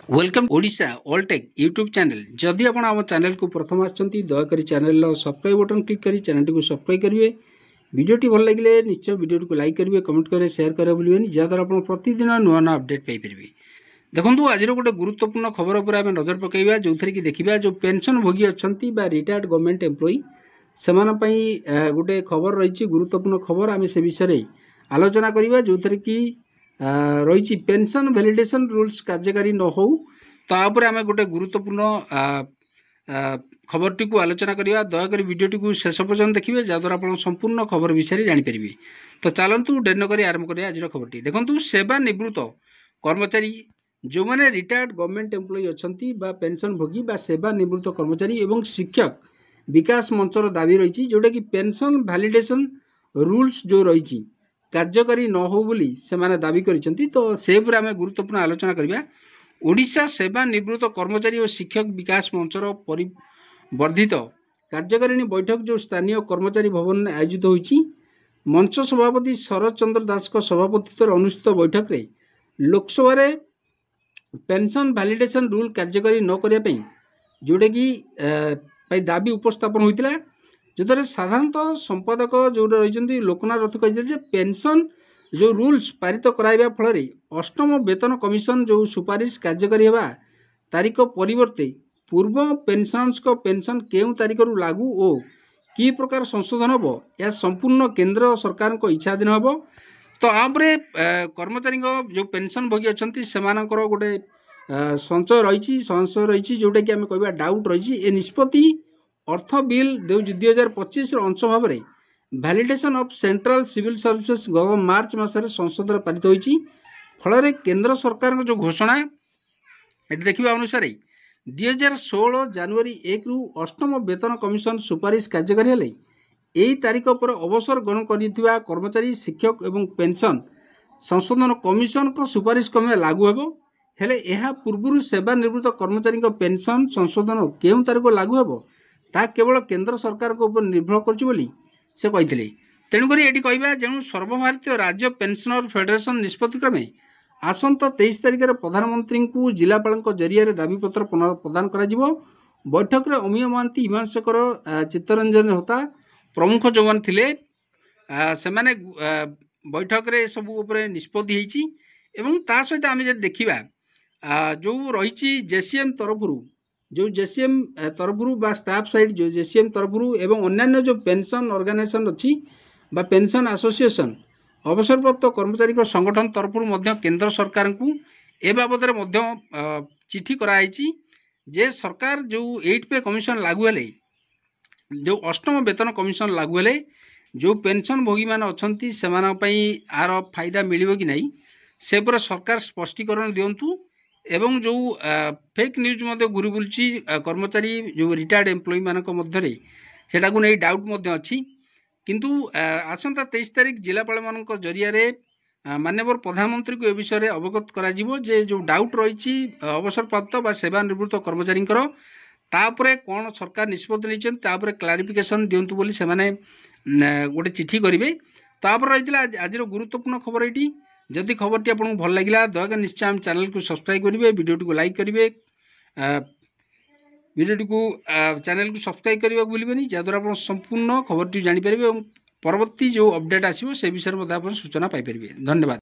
Welcome Odisha Alltech YouTube channel. जदि आप आम चैनल को प्रथम आछंती दयाकोरी चैनल सब्सक्राइब बटन क्लिक करी चैनल को सब्सक्राइब करेंगे। वीडियोटी भल लगे निश्चय वीडियो को लाइक करेंगे, कमेंट करेंगे, शेयर करेंगे भूलें जहाँद्वारा आप प्रतिदिन नुआ नुआ अपडेट पाइपर। देखो आज गोटे गुरुत्वपूर्ण खबर उपर आम नजर पकड़ा जो थी कि देखा जो पेंशन भोगी अच्छा रिटायर्ड गवर्नमेंट एम्प्लॉई से गोटे खबर रही गुरुत्वपूर्ण खबर आम से विषय आलोचना करवा जो थी कि रही पेंशन वैलिडेशन रूल्स कार्यकारी न हो तापर आम गोटे गुरुत्वपूर्ण खबर टी आलोचना करवा। दयाकोरी वीडियोटी को शेष पर्यटन देखिए जहाँद्वारा आप संपूर्ण खबर विषय जानीपर। तो चलतु डेर नक आरंभ करें आज खबर। देखो सेवानिवृत्त कर्मचारी जो मैंने रिटायर्ड गवर्नमेंट एम्प्लॉई अच्छा पेंशन भोगी सेवानिवृत्त कर्मचारी और शिक्षक विकास मंचर दाबी रही जोटा कि पेंशन वैलिडेशन रूल्स जो रही कार्यकारी न हो बोली से दाबी करिसेंती। तो से पूरा आम गुरुत्वपूर्ण आलोचना करवा। ओडिशा सेवानिवृत्त कर्मचारी और शिक्षक विकास मंचर परिवर्धित कार्यकारिणी बैठक जो स्थानीय कर्मचारी भवन में आयोजित होईची मंच सभापति शरद चंद्र दास को सभापतित्व अनुष्ठित बैठक रे लोकसभा रे पेंशन वैलिडेशन रूल कार्यकारी न करने जोटा कि दाबी उपस्थापन होता जो साधारणतः संपादक जो रही लोकनाथ रथ कही पेंशन जो रूल्स पारित कराइबा फल अष्टम वेतन कमिशन जो सुपारिश कार्यकारी होगा तारीख परिवर्ते पूर्व पेंशनर्स को पेंशन केउं तारीख रु लागू और कि प्रकार संशोधन हम यह संपूर्ण केंद्र सरकार को इच्छाधीन हम। तो आपरे कर्मचारी जो पेंशन भोगी अच्छा से गोटे संशय रही जोटा कि आम कह डाउट रही ए निष्पत्ति अर्थ बिल 2025 अंश भाव में validation of central civil services मार्च मसरे संसद पारित होती फल केंद्र सरकार जो घोषणा ये देखा अनुसार 2016 जनवरी 1 रु अष्टम वेतन कमिशन सुपारिश कार्यकारी हेले यही तारीख पर अवसर ग्रहण कर कर्मचारी शिक्षक एवं पेंशन संशोधन कमिशन को सुपारिश क्रम लागू हेले यह पूर्व सेवानिवृत्त कर्मचारी पेंशन संशोधन केउं तारीख लागू हेबो ता केवल केंद्र सरकार को ऊपर निर्भर करी से कहते। तेणुक ये कहवा जो सर्वभारतीय राज्य पेंशनर फेडरेशन निष्पत्ति क्रमे आसंता 23 तारिख में प्रधानमंत्री को जिलापाल जरिया दाबीपत्र प्रदान कर बैठक में अमीय महांती हिमांशु शेखर चित्तरंजन होता प्रमुख जो मैंने थे से बैठक में सब निष्पत्ति होता सहित आम देखा जो रही जेसीएम तरफ जो जेसीएम तरफ स्टाफ साइड जो जेसीएम तरफ एवं अन्य जो पेंशन ऑर्गेनाइजेशन अच्छी पेंशन एसोसिएशन अवसरप्राप्त कर्मचारी संगठन तरफ केंद्र सरकार को ए बाबद चिठी कराई जे सरकार जो 8 पे कमिशन लागू हेले जो अष्टम वेतन कमिशन लागू हेले जो पेंशन भोगी मान अच्छा से आर फायदा मिलिबो कि नहीं से पूरा सरकार स्पष्टीकरण दिंतु एवं जो फेक न्यूज घुरी बुलूची कर्मचारी जो रिटायर्ड एम्प्लॉई मानक मध्य सेटा को नहीं डाउट अच्छी किंतु आसंता 23 तारिख जिलापाल मान जरिया माननीय प्रधानमंत्री को ए विषय में अवगत करा जे जो डाउट रही अवसरप्राप्त बा सेवानिवृत्त कर्मचारी तापर कौन सरकार निष्पत्ति नहीं क्लारिफिकेशन दिंतु बोली से गोटे चिठी करेंगे। तापर रही आज गुरुत्वपूर्ण खबर ये जदि खबरटी आपको भल लगे दयाकोरी निश्चय आम चैनल को सब्सक्राइब करेंगे, वीडियोटी को लाइक करेंगे, वीडियोटी को चैनल को सब्सक्राइब करने भूलें जहाँद्वारा आप संपूर्ण खबरटी जानीपर और परवर्ती जो अपडेट आसो से विषय में सूचना पाइपर। धन्यवाद।